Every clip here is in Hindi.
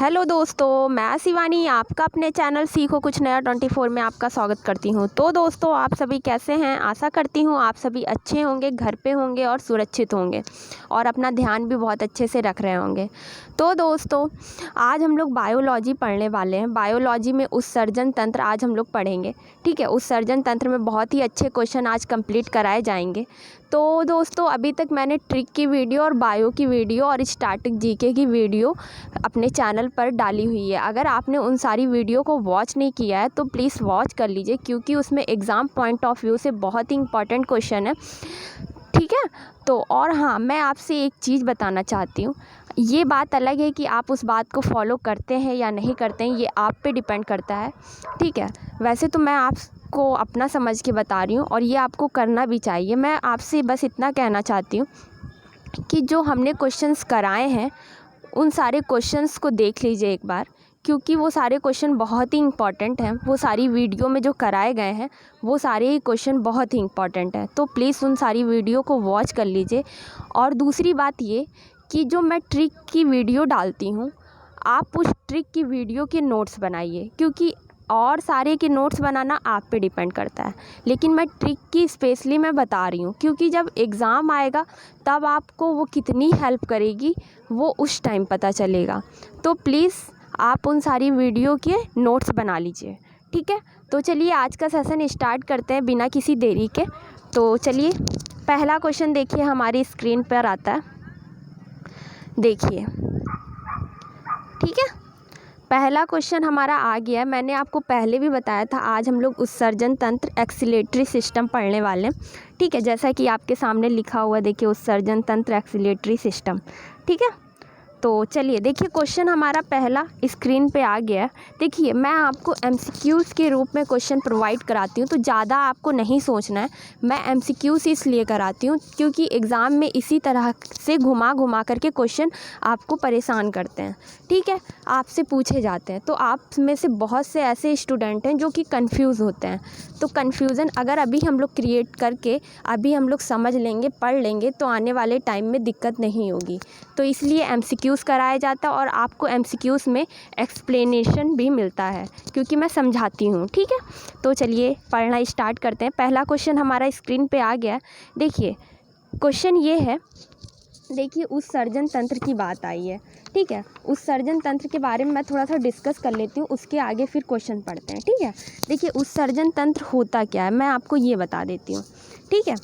हेलो दोस्तों, मैं शिवानी आपका अपने चैनल सीखो कुछ नया 24 में आपका स्वागत करती हूं। तो दोस्तों, आप सभी कैसे हैं? आशा करती हूं आप सभी अच्छे होंगे, घर पे होंगे और सुरक्षित होंगे और अपना ध्यान भी बहुत अच्छे से रख रहे होंगे। तो दोस्तों, आज हम लोग बायोलॉजी पढ़ने वाले हैं। बायोलॉजी में उत्सर्जन तंत्र आज हम लोग पढ़ेंगे। ठीक है, उत्सर्जन तंत्र में बहुत ही अच्छे क्वेश्चन आज कंप्लीट कराए जाएंगे। तो दोस्तों, अभी तक मैंने ट्रिक की वीडियो और बायो की वीडियो और स्टैटिक जीके की वीडियो अपने चैनल पर डाली हुई है। अगर आपने उन सारी वीडियो को वॉच नहीं किया है तो प्लीज़ वॉच कर लीजिए, क्योंकि उसमें एग्ज़ाम पॉइंट ऑफ व्यू से बहुत ही इंपॉर्टेंट क्वेश्चन है। ठीक है, तो और हाँ, मैं आपसे एक चीज़ बताना चाहती हूँ। ये बात अलग है कि आप उस बात को फॉलो करते हैं या नहीं करते हैं, ये आप पे डिपेंड करता है। ठीक है, वैसे तो मैं आपको अपना समझ के बता रही हूँ और ये आपको करना भी चाहिए। मैं आपसे बस इतना कहना चाहती हूँ कि जो हमने क्वेश्चंस कराए हैं उन सारे क्वेश्चंस को देख लीजिए एक बार, क्योंकि वो सारे क्वेश्चन बहुत ही इंपॉर्टेंट हैं। वो सारी वीडियो में जो कराए गए हैं वो सारे ही क्वेश्चन बहुत ही इंपॉर्टेंट हैं। तो प्लीज़ उन सारी वीडियो को वॉच कर लीजिए। और दूसरी बात ये कि जो मैं ट्रिक की वीडियो डालती हूँ, आप उस ट्रिक की वीडियो के नोट्स बनाइए, क्योंकि और सारे के नोट्स बनाना आप पे डिपेंड करता है। लेकिन मैं ट्रिक की स्पेशली मैं बता रही हूँ, क्योंकि जब एग्ज़ाम आएगा तब आपको वो कितनी हेल्प करेगी वो उस टाइम पता चलेगा। तो प्लीज़ आप उन सारी वीडियो के नोट्स बना लीजिए। ठीक है, तो चलिए आज का सेशन स्टार्ट करते हैं बिना किसी देरी के। तो चलिए, पहला क्वेश्चन देखिए हमारी स्क्रीन पर आता है, देखिए। ठीक है, पहला क्वेश्चन हमारा आ गया। मैंने आपको पहले भी बताया था आज हम लोग उत्सर्जन तंत्र एक्सीलरेटरी सिस्टम पढ़ने वाले हैं। ठीक है, जैसा कि आपके सामने लिखा हुआ देखिए, उत्सर्जन तंत्र एक्सीलरेटरी सिस्टम। ठीक है, तो चलिए देखिए, क्वेश्चन हमारा पहला स्क्रीन पे आ गया। देखिए, मैं आपको एमसीक्यूज़ के रूप में क्वेश्चन प्रोवाइड कराती हूँ, तो ज़्यादा आपको नहीं सोचना है। मैं एमसीक्यूज़ इसलिए कराती हूँ क्योंकि एग्ज़ाम में इसी तरह से घुमा घुमा करके क्वेश्चन आपको परेशान करते हैं। ठीक है, आपसे पूछे जाते हैं, तो आप में से बहुत से ऐसे स्टूडेंट हैं जो कि कंफ्यूज होते हैं। तो कन्फ्यूज़न अगर अभी हम लोग क्रिएट करके अभी हम लोग समझ लेंगे, पढ़ लेंगे, तो आने वाले टाइम में दिक्कत नहीं होगी। तो इसलिए एमसीक्यूज़ कराया जाता है और आपको एमसीक्यूज़ में एक्सप्लेनेशन भी मिलता है, क्योंकि मैं समझाती हूँ। ठीक है, तो चलिए पढ़ना स्टार्ट करते हैं। पहला क्वेश्चन हमारा स्क्रीन पे आ गया। देखिए, क्वेश्चन ये है, देखिए उत्सर्जन तंत्र की बात आई है। ठीक है, उत्सर्जन तंत्र के बारे में मैं थोड़ा सा डिस्कस कर लेती हूँ, उसके आगे फिर क्वेश्चन पढ़ते हैं। ठीक है, देखिए उत्सर्जन तंत्र होता क्या है, मैं आपको ये बता देती हूँ। ठीक है,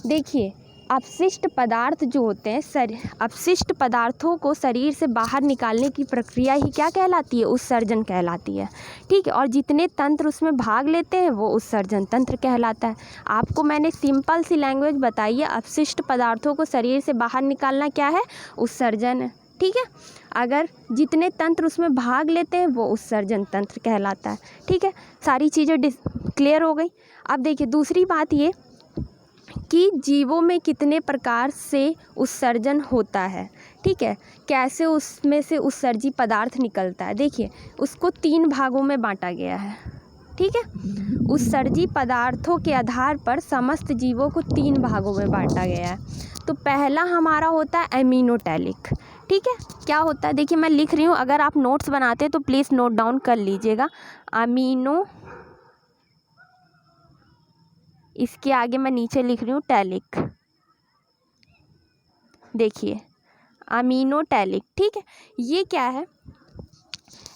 देखिए अपशिष्ट पदार्थ जो होते हैं, अपशिष्ट पदार्थों को शरीर से बाहर निकालने की प्रक्रिया ही क्या कहलाती है? उत्सर्जन कहलाती है। ठीक है, और जितने तंत्र उसमें भाग लेते हैं वो उत्सर्जन तंत्र कहलाता है। आपको मैंने सिंपल सी लैंग्वेज बताई है, अपशिष्ट पदार्थों को शरीर से बाहर निकालना क्या है? उत्सर्जन है। ठीक है, अगर जितने तंत्र उसमें भाग लेते हैं वो उत्सर्जन तंत्र कहलाता है। ठीक है, सारी चीज़ें क्लियर हो गई। अब देखिए दूसरी बात ये कि जीवों में कितने प्रकार से उत्सर्जन होता है। ठीक है, कैसे उसमें से उत्सर्जी पदार्थ निकलता है, देखिए उसको 3 भागों में बांटा गया है। ठीक है, उत्सर्जी पदार्थों के आधार पर समस्त जीवों को 3 भागों में बांटा गया है। तो पहला हमारा होता है एमिनोटैलिक। ठीक है, क्या होता है, देखिए मैं लिख रही हूँ, अगर आप नोट्स बनाते हैं तो प्लीज़ नोट डाउन कर लीजिएगा। अमीनो, इसके आगे मैं नीचे लिख रही हूँ टैलिक। देखिए अमीनोटैलिक। ठीक है, ये क्या है?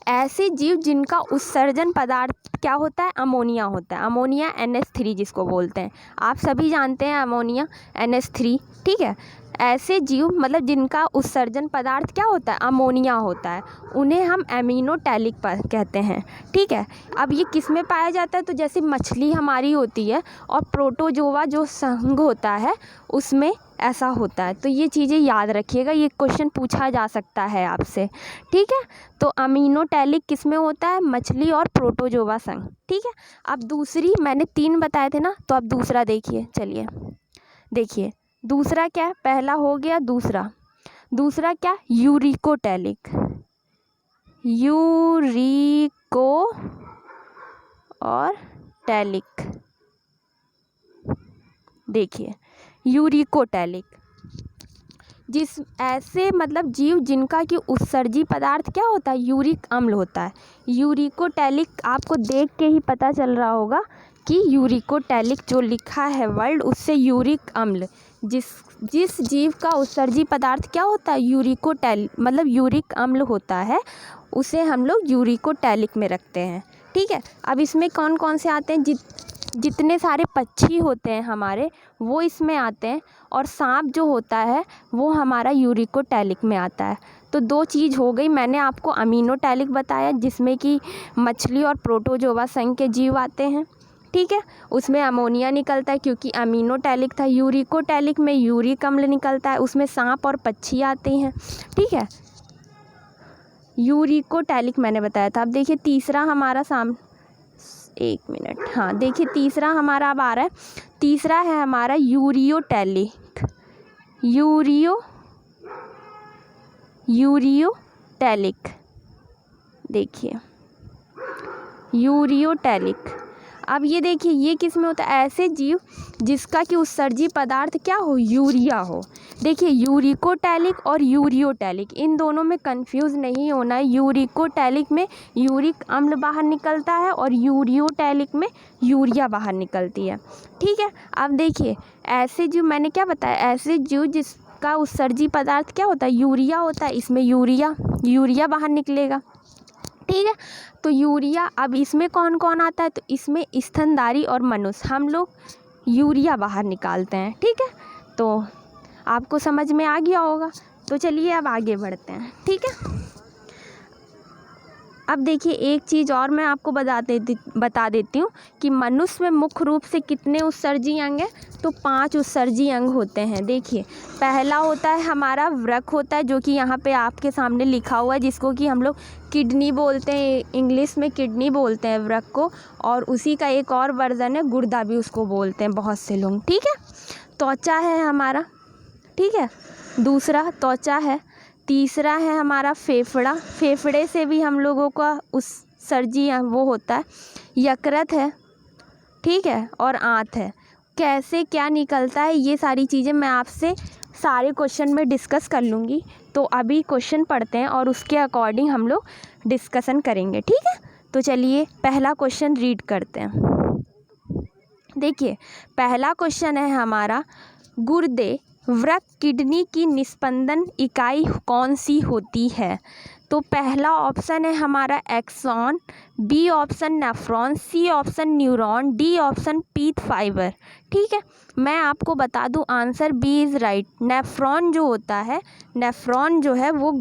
ऐसे जीव जिनका उत्सर्जन पदार्थ क्या होता है? अमोनिया होता है। अमोनिया NH3 जिसको बोलते हैं, आप सभी जानते हैं अमोनिया NH3। ठीक है, ऐसे जीव मतलब जिनका उत्सर्जन पदार्थ क्या होता है? अमोनिया होता है, उन्हें हम एमिनोटैलिक कहते हैं। ठीक है, अब ये किस में पाया जाता है? तो जैसे मछली हमारी होती है और प्रोटोजोआ जो संघ होता है उसमें ऐसा होता है। तो ये चीज़ें याद रखिएगा, ये क्वेश्चन पूछा जा सकता है आपसे। ठीक है, तो अमीनोटैलिक किस में होता है? मछली और प्रोटोजोआ संघ। ठीक है, अब दूसरी मैंने 3 बताए थे ना, तो अब दूसरा देखिए। चलिए देखिए दूसरा क्या है? पहला हो गया, दूसरा क्या? यूरिकोटैलिक। यूरिको और टैलिक। देखिए यूरिकोटैलिक, जिस ऐसे मतलब जीव जिनका कि उत्सर्जी पदार्थ क्या होता है, यूरिक अम्ल होता है। यूरिकोटैलिक आपको देख के ही पता चल रहा होगा कि यूरिकोटैलिक जो लिखा है वर्ड, उससे यूरिक अम्ल, जिस जीव का उत्सर्जी पदार्थ क्या होता है, मतलब यूरिक अम्ल होता है, उसे हम लोग यूरिकोटैलिक में रखते हैं। ठीक है, अब इसमें कौन कौन से आते हैं, जितने सारे पक्षी होते हैं हमारे वो इसमें आते हैं, और सांप जो होता है वो हमारा यूरिकोटैलिक में आता है। तो दो चीज़ हो गई। मैंने आपको अमीनोटैलिक बताया जिसमें कि मछली और प्रोटोजोआ संघ के जीव आते हैं। ठीक है, उसमें अमोनिया निकलता है क्योंकि अमीनोटैलिक था। यूरिकोटैलिक में यूरिक अम्ल निकलता है, उसमें सांप और पक्षी आते हैं। ठीक है, यूरिकोटैलिक मैंने बताया था। अब देखिए तीसरा हमारा एक मिनट, हाँ देखिए तीसरा हमारा अब आ रहा है। तीसरा है हमारा यूरियोटैलिक। यूरियोटैलिक देखिए यूरियोटैलिक। अब ये देखिए ये किस में होता है, ऐसे जीव जिसका कि उत्सर्जी पदार्थ क्या हो, यूरिया हो। देखिए यूरिकोटैलिक और यूरियोटैलिक, इन दोनों में कंफ्यूज नहीं होना है। यूरिकोटैलिक में यूरिक अम्ल बाहर निकलता है और यूरियोटैलिक में यूरिया बाहर निकलती है। ठीक है, अब देखिए ऐसे जीव मैंने क्या बताया, ऐसे जीव जिसका उत्सर्जी पदार्थ क्या होता है, यूरिया होता है, इसमें यूरिया बाहर निकलेगा। ठीक है, तो यूरिया, अब इसमें कौन कौन आता है, तो इसमें स्तनधारी और मनुष्य, हम लोग यूरिया बाहर निकालते हैं। ठीक है, तो आपको समझ में आ गया होगा। तो चलिए अब आगे बढ़ते हैं। ठीक है, अब देखिए एक चीज़ और मैं आपको बता देती हूँ कि मनुष्य में मुख्य रूप से कितने उत्सर्जी अंग हैं, तो 5 उत्सर्जी अंग होते हैं। देखिए पहला होता है हमारा वृक्क होता है, जो कि यहाँ पे आपके सामने लिखा हुआ है, जिसको कि हम लोग किडनी बोलते हैं, इंग्लिश में किडनी बोलते हैं वृक्क को, और उसी का एक और वर्जन है गुर्दा भी उसको बोलते हैं बहुत से लोग। ठीक है, त्वचा है हमारा, ठीक है, दूसरा त्वचा है। तीसरा है हमारा फेफड़ा, फेफड़े से भी हम लोगों का उत्सर्जी वो होता है। यकृत है, ठीक है, और आंत है। कैसे क्या निकलता है ये सारी चीज़ें मैं आपसे सारे क्वेश्चन में डिस्कस कर लूँगी। तो अभी क्वेश्चन पढ़ते हैं और उसके अकॉर्डिंग हम लोग डिस्कशन करेंगे। ठीक है, तो चलिए पहला क्वेश्चन रीड करते हैं। देखिए पहला क्वेश्चन है हमारा, गुर्दे, वृक्क, किडनी की निस्पंदन इकाई कौन सी होती है। तो पहला ऑप्शन है हमारा axon, B option nephron, C option neuron, D option pith fibre. ठीक है, मैं आपको बता दूं answer B is right. Nephron जो होता है, नेफ्रॉन जो है वो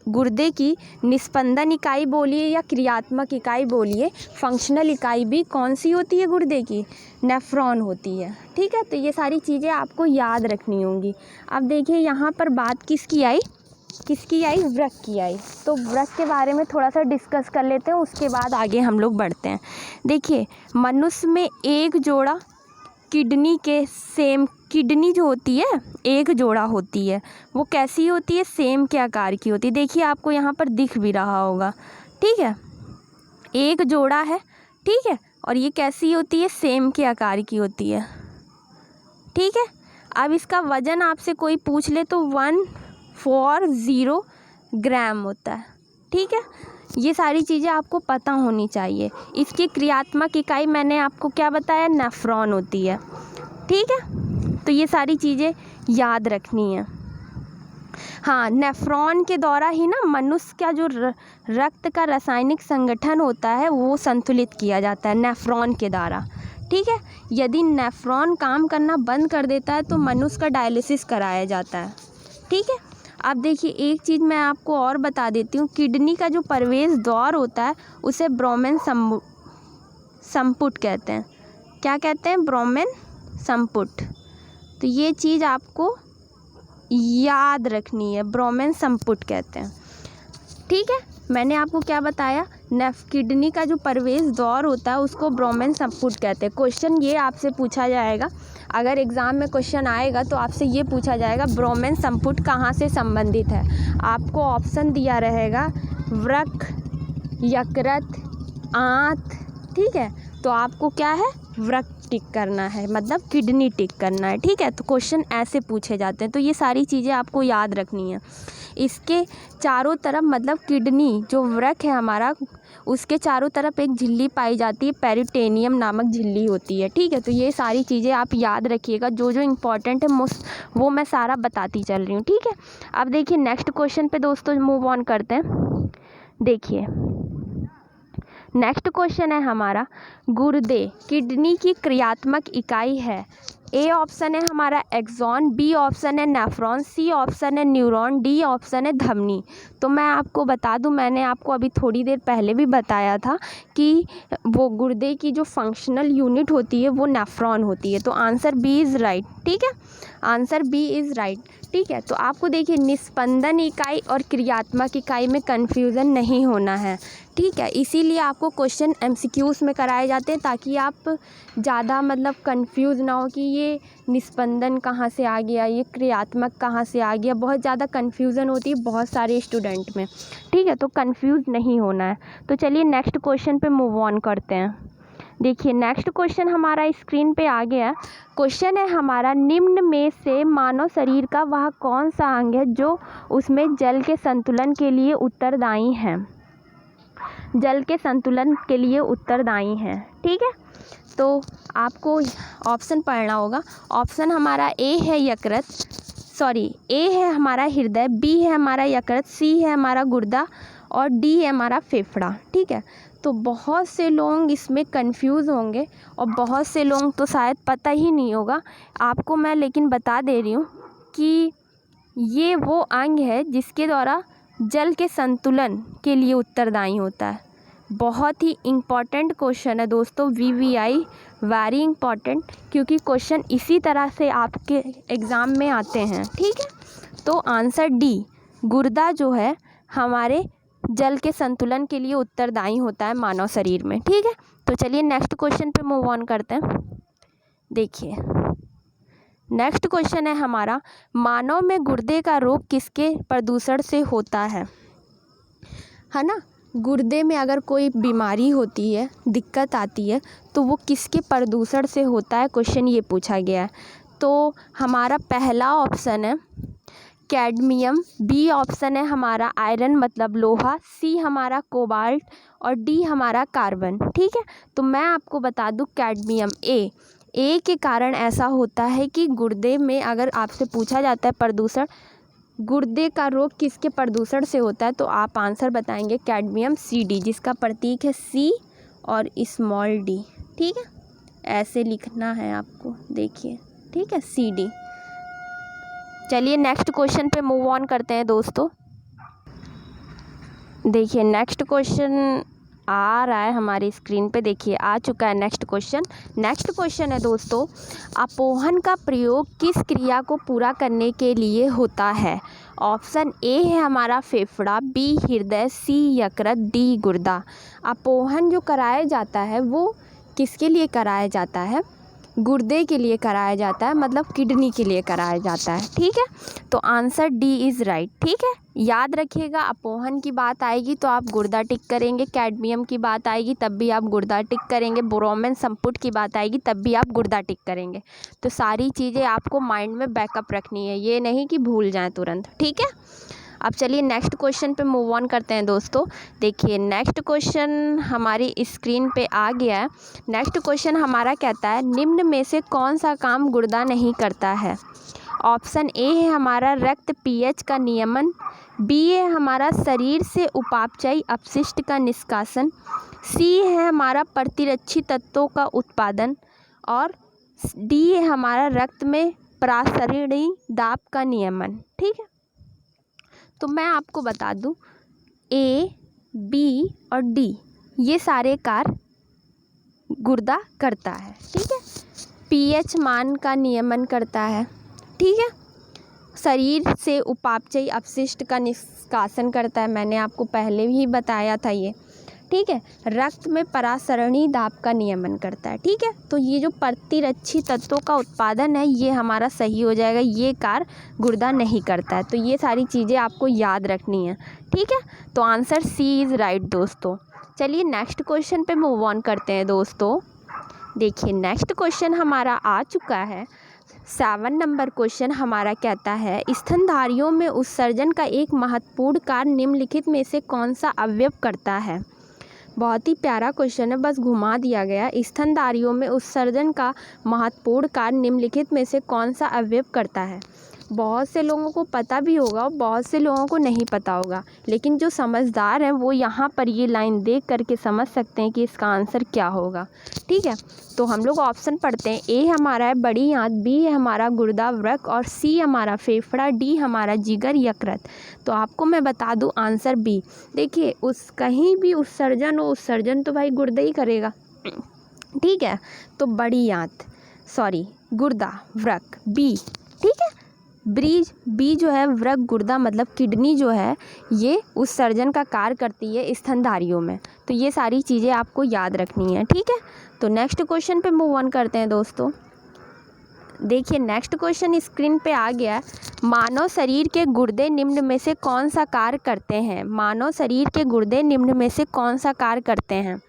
गुर्दे की निस्पंदन इकाई बोलिए या क्रियात्मक इकाई बोलिए, फंक्शनल इकाई भी कौन सी होती है गुर्दे की, नेफ्रॉन होती है। ठीक है, तो ये सारी चीज़ें आपको याद रखनी होंगी। अब देखिए यहाँ पर बात किसकी आई, वृक्क की आई। तो वृक्क के बारे में थोड़ा सा डिस्कस कर लेते हैं, उसके बाद आगे हम लोग बढ़ते हैं। देखिए मनुष्य में एक जोड़ा किडनी के सेम, किडनी जो होती है एक जोड़ा होती है, वो कैसी होती है, सेम के आकार की होती है। देखिए आपको यहाँ पर दिख भी रहा होगा। ठीक है, एक जोड़ा है, ठीक है, और ये कैसी होती है, सेम के आकार की होती है। ठीक है, अब इसका वज़न आपसे कोई पूछ ले तो 140 ग्राम होता है। ठीक है, ये सारी चीज़ें आपको पता होनी चाहिए। इसकी क्रियात्मक इकाई मैंने आपको क्या बताया, नेफ्रॉन होती है। ठीक है, तो ये सारी चीज़ें याद रखनी है। हाँ, नेफ्रॉन के द्वारा ही ना मनुष्य का जो रक्त का रासायनिक संगठन होता है वो संतुलित किया जाता है नेफ्रॉन के द्वारा। ठीक है, यदि नेफ्रॉन काम करना बंद कर देता है तो मनुष्य का डायलिसिस कराया जाता है। ठीक है, अब देखिए एक चीज़ मैं आपको और बता देती हूँ, किडनी का जो प्रवेश द्वार होता है उसे ब्रोमेन संपुट कहते हैं। क्या कहते हैं, ब्रोमेन संपुट। तो ये चीज़ आपको याद रखनी है, ब्रोमेन संपुट कहते हैं। ठीक है, मैंने आपको क्या बताया, किडनी का जो प्रवेश द्वार होता है उसको ब्रोमेन संपुट कहते हैं। क्वेश्चन ये आपसे पूछा जाएगा, अगर एग्ज़ाम में क्वेश्चन आएगा तो आपसे ये पूछा जाएगा ब्रोमेन संपुट कहाँ से संबंधित है। आपको ऑप्शन दिया रहेगा वृक्क, यकृत, आंत। ठीक है, तो आपको क्या है, वृक्क टिक करना है, मतलब किडनी टिक करना है, ठीक है। तो क्वेश्चन ऐसे पूछे जाते हैं, तो ये सारी चीज़ें आपको याद रखनी है। इसके चारों तरफ, मतलब किडनी जो वृक्क है हमारा, उसके चारों तरफ एक झिल्ली पाई जाती है, पेरिटेनियम नामक झिल्ली होती है, ठीक है। तो ये सारी चीज़ें आप याद रखिएगा, जो जो इम्पोर्टेंट है वो मैं सारा बताती चल रही हूँ, ठीक है। अब देखिए नेक्स्ट क्वेश्चन पे दोस्तों मूव ऑन करते हैं। देखिए नेक्स्ट क्वेश्चन है हमारा, गुर्दे किडनी की क्रियात्मक इकाई है। ए ऑप्शन है हमारा एक्सॉन, बी ऑप्शन है नेफ्रॉन, सी ऑप्शन है न्यूरॉन, डी ऑप्शन है धमनी। तो मैं आपको बता दूं, मैंने आपको अभी थोड़ी देर पहले भी बताया था कि वो गुर्दे की जो फंक्शनल यूनिट होती है वो नेफ्रॉन होती है। तो आंसर बी इज़ राइट, ठीक है, आंसर बी इज़ राइट, ठीक है। तो आपको देखिए निस्पंदन इकाई और क्रियात्मक इकाई में कन्फ्यूज़न नहीं होना है, ठीक है। इसीलिए आपको क्वेश्चन एमसीक्यूज़ में कराए जाते हैं, ताकि आप ज़्यादा मतलब कंफ्यूज ना हो कि ये निस्पंदन कहाँ से आ गया, ये क्रियात्मक कहाँ से आ गया। बहुत ज़्यादा कन्फ्यूज़न होती है बहुत सारे स्टूडेंट में, ठीक है। तो कंफ्यूज नहीं होना है। तो चलिए नेक्स्ट क्वेश्चन पे मूव ऑन करते हैं। देखिए नेक्स्ट क्वेश्चन हमारा स्क्रीन पे आ गया। क्वेश्चन है हमारा, निम्न में से मानव शरीर का वह कौन सा अंग है जो उसमें जल के संतुलन के लिए उत्तरदायी है। जल के संतुलन के लिए उत्तरदायी है, ठीक है। तो आपको ऑप्शन पढ़ना होगा। ऑप्शन हमारा ए है यकृत, ए है हमारा हृदय, बी है हमारा यकृत, सी है हमारा गुर्दा और डी है हमारा फेफड़ा, ठीक है। तो बहुत से लोग इसमें कंफ्यूज होंगे और बहुत से लोग तो शायद पता ही नहीं होगा आपको, मैं लेकिन बता दे रही हूँ कि ये वो अंग है जिसके द्वारा जल के संतुलन के लिए उत्तरदायी होता है। बहुत ही इम्पॉर्टेंट क्वेश्चन है दोस्तों, VVI वेरी इम्पॉर्टेंट, क्योंकि क्वेश्चन इसी तरह से आपके एग्ज़ाम में आते हैं, ठीक है। तो आंसर डी, गुर्दा जो है हमारे जल के संतुलन के लिए उत्तरदायी होता है मानव शरीर में, ठीक है। तो चलिए नेक्स्ट क्वेश्चन पे मूव ऑन करते हैं। देखिए नेक्स्ट क्वेश्चन है हमारा, मानव में गुर्दे का रोग किसके प्रदूषण से होता है ना। गुर्दे में अगर कोई बीमारी होती है, दिक्कत आती है, तो वो किसके प्रदूषण से होता है, क्वेश्चन ये पूछा गया है। तो हमारा पहला ऑप्शन है कैडमियम, बी ऑप्शन है हमारा आयरन मतलब लोहा, सी हमारा कोबाल्ट और डी हमारा कार्बन, ठीक है। तो मैं आपको बता दूं कैडमियम ए के कारण ऐसा होता है कि गुर्दे में अगर आपसे पूछा जाता है प्रदूषण, गुर्दे का रोग किसके प्रदूषण से होता है, तो आप आंसर बताएंगे कैडमियम CD, जिसका प्रतीक है C और स्मॉल d, ठीक है। ऐसे लिखना है आपको, देखिए, ठीक है, CD। चलिए नेक्स्ट क्वेश्चन पे मूव ऑन करते हैं दोस्तों। देखिए नेक्स्ट क्वेश्चन आ रहा है हमारी स्क्रीन पे, देखिए आ चुका है नेक्स्ट क्वेश्चन। नेक्स्ट क्वेश्चन है दोस्तों, अपोहन का प्रयोग किस क्रिया को पूरा करने के लिए होता है। ऑप्शन ए है हमारा फेफड़ा, बी हृदय, सी यकृत, डी गुर्दा। अपोहन जो कराया जाता है वो किसके लिए कराया जाता है, गुर्दे के लिए कराया जाता है, मतलब किडनी के लिए कराया जाता है, ठीक है। तो आंसर डी इज़ राइट, ठीक है। याद रखिएगा, अपोहन की बात आएगी तो आप गुर्दा टिक करेंगे, कैडमियम की बात आएगी तब भी आप गुर्दा टिक करेंगे, बोरोमेन संपुट की बात आएगी तब भी आप गुर्दा टिक करेंगे। तो सारी चीज़ें आपको माइंड में बैकअप रखनी है, ये नहीं कि भूल जाएं तुरंत, ठीक है। अब चलिए नेक्स्ट क्वेश्चन पे मूव ऑन करते हैं दोस्तों। देखिए नेक्स्ट क्वेश्चन हमारी स्क्रीन पे आ गया है। नेक्स्ट क्वेश्चन हमारा कहता है, निम्न में से कौन सा काम गुर्दा नहीं करता है। ऑप्शन ए है हमारा रक्त pH का नियमन, बी है हमारा शरीर से उपापचयी अपशिष्ट का निष्कासन, सी है हमारा प्रतिरक्षी तत्वों का उत्पादन और डी है हमारा रक्त में प्रासरणीय दाब का नियमन, ठीक है। तो मैं आपको बता दूं, ए, बी और डी ये सारे कार्य गुर्दा करता है, ठीक है। pH मान का नियमन करता है, ठीक है। शरीर से उपापचयी अपशिष्ट का निष्कासन करता है, मैंने आपको पहले ही बताया था ये, ठीक है। रक्त में परासरणीय दाब का नियमन करता है, ठीक है। तो ये जो प्रतिरक्षी तत्वों का उत्पादन है ये हमारा सही हो जाएगा, ये कार्य गुर्दा नहीं करता है। तो ये सारी चीज़ें आपको याद रखनी है, ठीक है। तो आंसर सी इज़ राइट दोस्तों। चलिए नेक्स्ट क्वेश्चन पे मूव ऑन करते हैं दोस्तों। देखिए नेक्स्ट क्वेश्चन हमारा आ चुका है। 7 नंबर क्वेश्चन हमारा कहता है स्तनधारियों में उत्सर्जन का एक महत्वपूर्ण कार्य निम्नलिखित में से कौन सा अवयव करता है। बहुत ही प्यारा क्वेश्चन है, बस घुमा दिया गया। स्तनधारियों में उत्सर्जन का महत्वपूर्ण कार्य निम्नलिखित में से कौन सा अवयव करता है। बहुत से लोगों को पता भी होगा और बहुत से लोगों को नहीं पता होगा, लेकिन जो समझदार हैं वो यहाँ पर ये लाइन देख करके समझ सकते हैं कि इसका आंसर क्या होगा। ठीक है, तो हम लोग ऑप्शन पढ़ते हैं। ए हमारा है बड़ी आंत, बी है हमारा गुर्दा वृक्क और सी हमारा फेफड़ा, डी हमारा जिगर यकृत। तो आपको मैं बता दूं आंसर बी। देखिए उस कहीं भी उत्सर्जन हो, उत्सर्जन तो भाई गुर्दा ही करेगा। ठीक है, तो बड़ी आंत गुर्दा वृक्क बी। ठीक है, बी जो है वृक्क गुर्दा मतलब किडनी जो है ये उत्सर्जन का कार्य करती है स्तनधारियों में। तो ये सारी चीज़ें आपको याद रखनी है। ठीक है, तो नेक्स्ट क्वेश्चन पे मूव ऑन करते हैं दोस्तों। देखिए नेक्स्ट क्वेश्चन स्क्रीन पे आ गया है। मानव शरीर के गुर्दे निम्न में से कौन सा कार्य करते हैं। मानव शरीर के गुर्दे निम्न में से कौन सा कार्य करते हैं।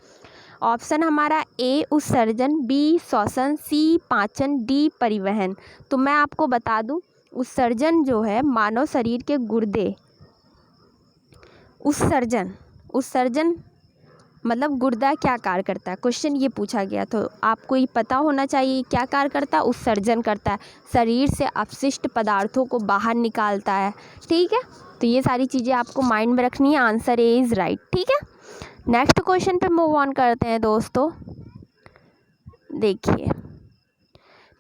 ऑप्शन हमारा ए उत्सर्जन, बी श्वसन, सी पाचन, डी परिवहन। तो मैं आपको बता दूं उत्सर्जन जो है मानव शरीर के गुर्दे, उत्सर्जन मतलब गुर्दा क्या कार्य करता है, क्वेश्चन ये पूछा गया। तो आपको ये पता होना चाहिए क्या कार्य करता है। उत्सर्जन करता है, शरीर से अपशिष्ट पदार्थों को बाहर निकालता है। ठीक है, तो ये सारी चीज़ें आपको माइंड में रखनी है। Answer A is right. ठीक है, नेक्स्ट क्वेश्चन पे मूव ऑन करते हैं दोस्तों। देखिए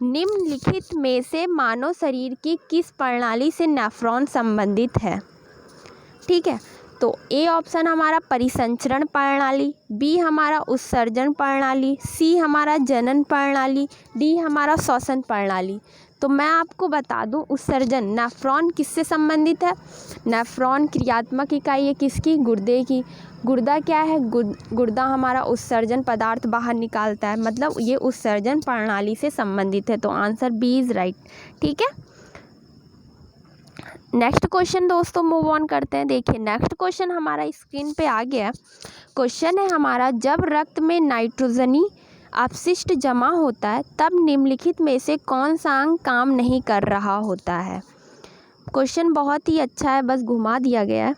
निम्नलिखित में से मानव शरीर की किस प्रणाली से नेफ्रॉन संबंधित है। ठीक है, तो ए ऑप्शन हमारा परिसंचरण प्रणाली, बी हमारा उत्सर्जन प्रणाली, सी हमारा जनन प्रणाली, डी हमारा श्वसन प्रणाली। तो मैं आपको बता दूं उत्सर्जन नेफ्रॉन किससे संबंधित है। नेफ्रॉन क्रियात्मक इकाई है किसकी, गुर्दे की। गुर्दा क्या है, गुर्दा हमारा उत्सर्जन पदार्थ बाहर निकालता है, मतलब ये उत्सर्जन प्रणाली से संबंधित है। तो आंसर बी इज़ राइट। ठीक है, नेक्स्ट क्वेश्चन दोस्तों मूव ऑन करते हैं। देखिए नेक्स्ट क्वेश्चन हमारा स्क्रीन पे आ गया। क्वेश्चन है हमारा जब रक्त में नाइट्रोजनी अपशिष्ट जमा होता है तब निम्नलिखित में से कौन सा अंग काम नहीं कर रहा होता है। क्वेश्चन बहुत ही अच्छा है, बस घुमा दिया गया है।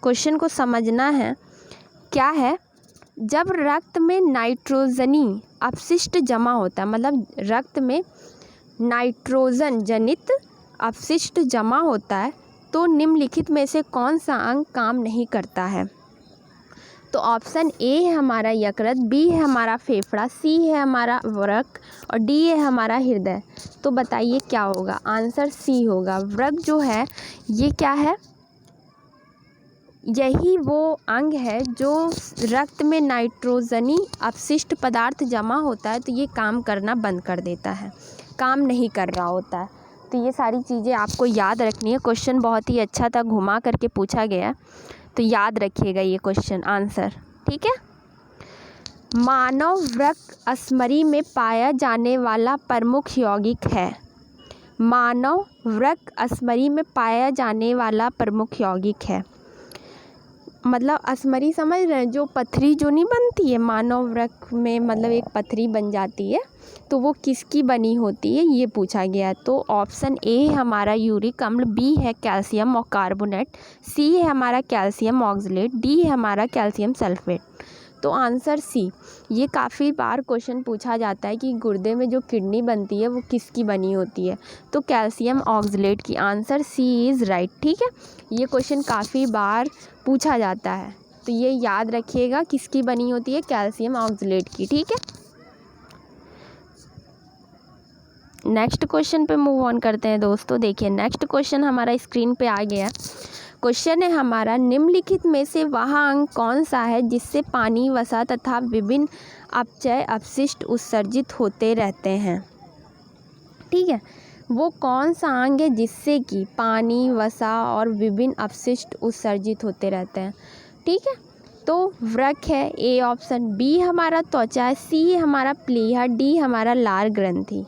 क्वेश्चन को समझना है क्या है। जब रक्त में नाइट्रोजनी अपशिष्ट जमा होता है, मतलब रक्त में नाइट्रोजन जनित अपशिष्ट जमा होता है, तो निम्नलिखित में से कौन सा अंग काम नहीं करता है। तो ऑप्शन ए है हमारा यकृत, बी है हमारा फेफड़ा, सी है हमारा वृक्क और डी है हमारा हृदय। तो बताइए क्या होगा, आंसर सी होगा। वृक्क जो है ये क्या है, यही वो अंग है जो रक्त में नाइट्रोजनी अपशिष्ट पदार्थ जमा होता है तो ये काम करना बंद कर देता है, काम नहीं कर रहा होता है। तो ये सारी चीज़ें आपको याद रखनी है। क्वेश्चन बहुत ही अच्छा था, घुमा करके पूछा गया, तो याद रखिएगा ये क्वेश्चन आंसर। ठीक है, मानव वृक्क अस्मरी में पाया जाने वाला प्रमुख यौगिक है। मानव वृक्क अस्मरी में पाया जाने वाला प्रमुख यौगिक है, मतलब अस्मरी समझ रहे हैं, जो पथरी जो नहीं बनती है मानव वृक्क में, मतलब एक पथरी बन जाती है, तो वो किसकी बनी होती है ये पूछा गया। तो ऑप्शन ए है हमारा यूरिक अम्ल, बी है कैल्शियम और कार्बोनेट, सी है हमारा कैल्शियम ऑक्सलेट, डी है हमारा कैल्शियम सल्फेट। तो आंसर सी। ये काफ़ी बार क्वेश्चन पूछा जाता है कि गुर्दे में जो किडनी बनती है वो किसकी बनी होती है, तो कैल्शियम ऑक्सलेट की। Answer C is right. ठीक है, ये क्वेश्चन काफ़ी बार पूछा जाता है, तो ये याद रखिएगा किसकी बनी होती है, कैल्शियम ऑक्सलेट की। ठीक है, नेक्स्ट क्वेश्चन पे मूव ऑन करते हैं दोस्तों। देखिए नेक्स्ट क्वेश्चन हमारा स्क्रीन पे आ गया। क्वेश्चन है हमारा निम्नलिखित में से वह अंग कौन सा है जिससे पानी, वसा तथा विभिन्न अपचय अपशिष्ट उत्सर्जित होते रहते हैं। ठीक है, वो कौन सा अंग है जिससे कि पानी, वसा और विभिन्न अपशिष्ट उत्सर्जित होते रहते हैं। ठीक है, तो वृक्क है ए ऑप्शन, बी हमारा त्वचा है, सी हमारा प्लीहा, डी हमारा लार ग्रंथि।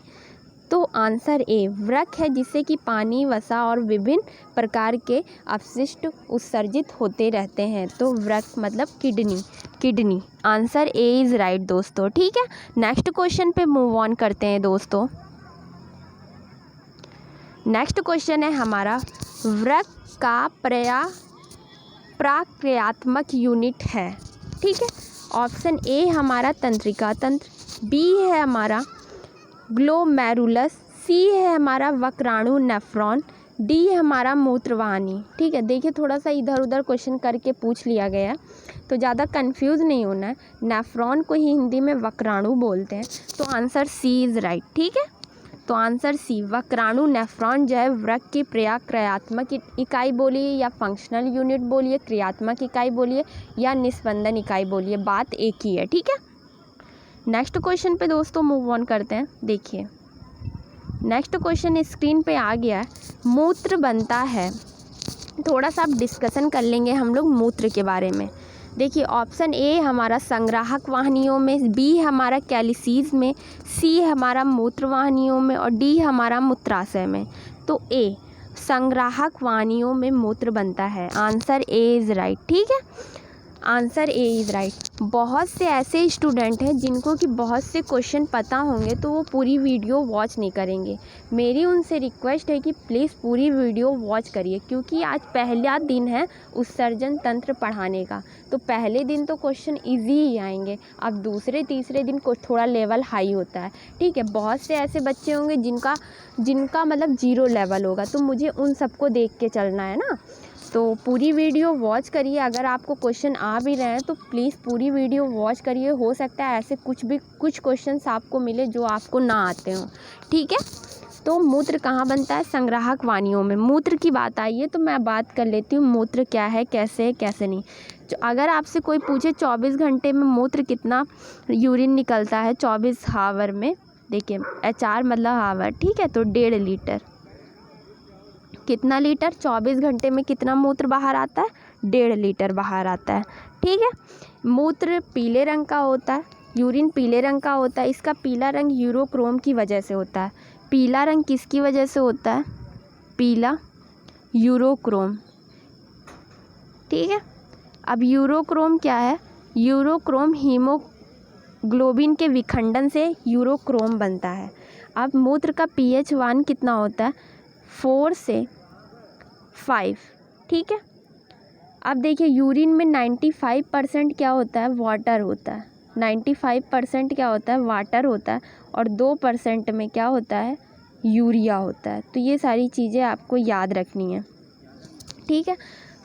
तो आंसर ए वृक्क है जिससे कि पानी, वसा और विभिन्न प्रकार के अपशिष्ट उत्सर्जित होते रहते हैं। तो वृक्क मतलब kidney, kidney. Answer A is right दोस्तों। ठीक है, नेक्स्ट क्वेश्चन पे मूव ऑन करते हैं दोस्तों। नेक्स्ट क्वेश्चन है हमारा, वृक्क का प्रक्रियात्मक यूनिट है। ठीक है, ऑप्शन ए हमारा तंत्रिका तंत्र, बी है हमारा ग्लोमेरुलस, सी है हमारा वक्राणु नेफ्रॉन, डी है हमारा मूत्रवाहिनी। ठीक है, देखिए थोड़ा सा इधर उधर क्वेश्चन करके पूछ लिया गया, तो ज़्यादा कंफ्यूज नहीं होना है। नेफ्रॉन को ही हिंदी में वक्राणु बोलते हैं, तो आंसर सी इज़ राइट। ठीक है, तो आंसर सी वक्राणु नेफ्रॉन जो है वृक्क की क्रियात्मक इकाई बोलिए या फंक्शनल यूनिट बोलिए, क्रियात्मक इकाई बोलिए या निस्पंदन इकाई बोलिए, बात एक ही है। ठीक है, नेक्स्ट क्वेश्चन पे दोस्तों मूव ऑन करते हैं। देखिए नेक्स्ट क्वेश्चन स्क्रीन पे आ गया है, मूत्र बनता है। थोड़ा सा आप डिस्कशन कर लेंगे हम लोग मूत्र के बारे में। देखिए ऑप्शन ए हमारा संग्राहक वाहिनियों में, बी हमारा कैलिसीज में, सी हमारा मूत्रवाहिनियों में और डी हमारा मूत्राशय में। तो ए संग्राहक वाहिनियों में मूत्र बनता है, आंसर ए इज़ राइट। ठीक है, आंसर ए इज़ राइट। बहुत से ऐसे स्टूडेंट हैं जिनको कि बहुत से क्वेश्चन पता होंगे तो वो पूरी वीडियो वॉच नहीं करेंगे। मेरी उनसे रिक्वेस्ट है कि प्लीज़ पूरी वीडियो वॉच करिए, क्योंकि आज पहला दिन है उत्सर्जन तंत्र पढ़ाने का, तो पहले दिन तो क्वेश्चन इजी ही आएंगे, अब दूसरे तीसरे दिन को थोड़ा लेवल हाई होता है। ठीक है, बहुत से ऐसे बच्चे होंगे जिनका मतलब 0 लेवल होगा, तो मुझे उन सबको देख के चलना है ना। तो पूरी वीडियो वॉच करिए, अगर आपको क्वेश्चन आ भी रहे हैं तो प्लीज़ पूरी वीडियो वॉच करिए। हो सकता है ऐसे कुछ क्वेश्चंस आपको मिले जो आपको ना आते हों। ठीक है, तो मूत्र कहाँ बनता है? संग्राहक वाहिनियों में। मूत्र की बात आई है तो मैं बात कर लेती हूँ मूत्र क्या है, कैसे है, कैसे नहीं। अगर आपसे कोई पूछे 24 घंटे में मूत्र कितना यूरिन निकलता है 24 हावर में, देखिए HR मतलब हावर, ठीक है, तो 1.5 लीटर। कितना लीटर? 24 घंटे में कितना मूत्र बाहर आता है? 1.5 लीटर बाहर आता है। ठीक है, मूत्र पीले रंग का होता है, यूरिन पीले रंग का होता है। इसका पीला रंग यूरोक्रोम की वजह से होता है। पीला रंग किसकी वजह से होता है? पीला यूरोक्रोम। ठीक है, अब यूरोक्रोम क्या है? यूरोक्रोम हीमोग्लोबिन के विखंडन से यूरोक्रोम बनता है। अब मूत्र का pH मान कितना होता है? 4 से 5। ठीक है, अब देखिए यूरिन में 95% क्या होता है? वाटर होता है। 95% क्या होता है? वाटर होता है, और 2% में क्या होता है? यूरिया होता है। तो ये सारी चीज़ें आपको याद रखनी है। ठीक है,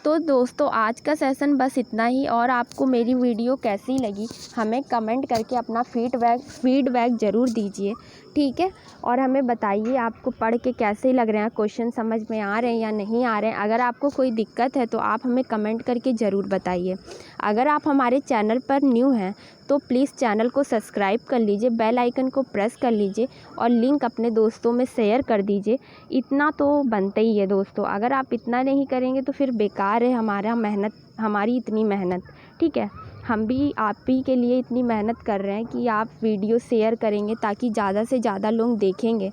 तो दोस्तों आज का सेशन बस इतना ही, और आपको मेरी वीडियो कैसी लगी हमें कमेंट करके अपना फीडबैक ज़रूर दीजिए। ठीक है, और हमें बताइए आपको पढ़ के कैसे लग रहे हैं, क्वेश्चन समझ में आ रहे हैं या नहीं आ रहे हैं। अगर आपको कोई दिक्कत है तो आप हमें कमेंट करके ज़रूर बताइए। अगर आप हमारे चैनल पर न्यू हैं तो प्लीज़ चैनल को सब्सक्राइब कर लीजिए, बेल आइकन को प्रेस कर लीजिए और लिंक अपने दोस्तों में शेयर कर दीजिए। इतना तो बनता ही है दोस्तों, अगर आप इतना नहीं करेंगे तो फिर बेकार है हमारी इतनी मेहनत। ठीक है, हम भी आप ही के लिए इतनी मेहनत कर रहे हैं कि आप वीडियो शेयर करेंगे ताकि ज़्यादा से ज़्यादा लोग देखेंगे।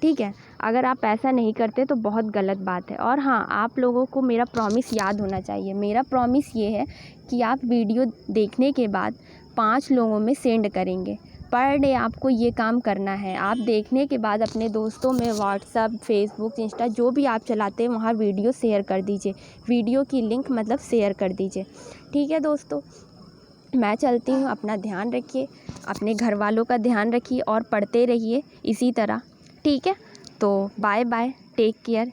ठीक है, अगर आप ऐसा नहीं करते तो बहुत गलत बात है। और हाँ, आप लोगों को मेरा प्रॉमिस याद होना चाहिए। मेरा प्रॉमिस ये है कि आप वीडियो देखने के बाद 5 लोगों में सेंड करेंगे। पर डे आपको ये काम करना है। आप देखने के बाद अपने दोस्तों में व्हाट्सअप, फेसबुक, इंस्टा जो भी आप चलाते हैं वहाँ वीडियो शेयर कर दीजिए। वीडियो की लिंक मतलब शेयर कर दीजिए। ठीक है दोस्तों, मैं चलती हूँ, अपना ध्यान रखिए, अपने घर वालों का ध्यान रखिए और पढ़ते रहिए इसी तरह। ठीक है, तो बाय बाय, टेक केयर।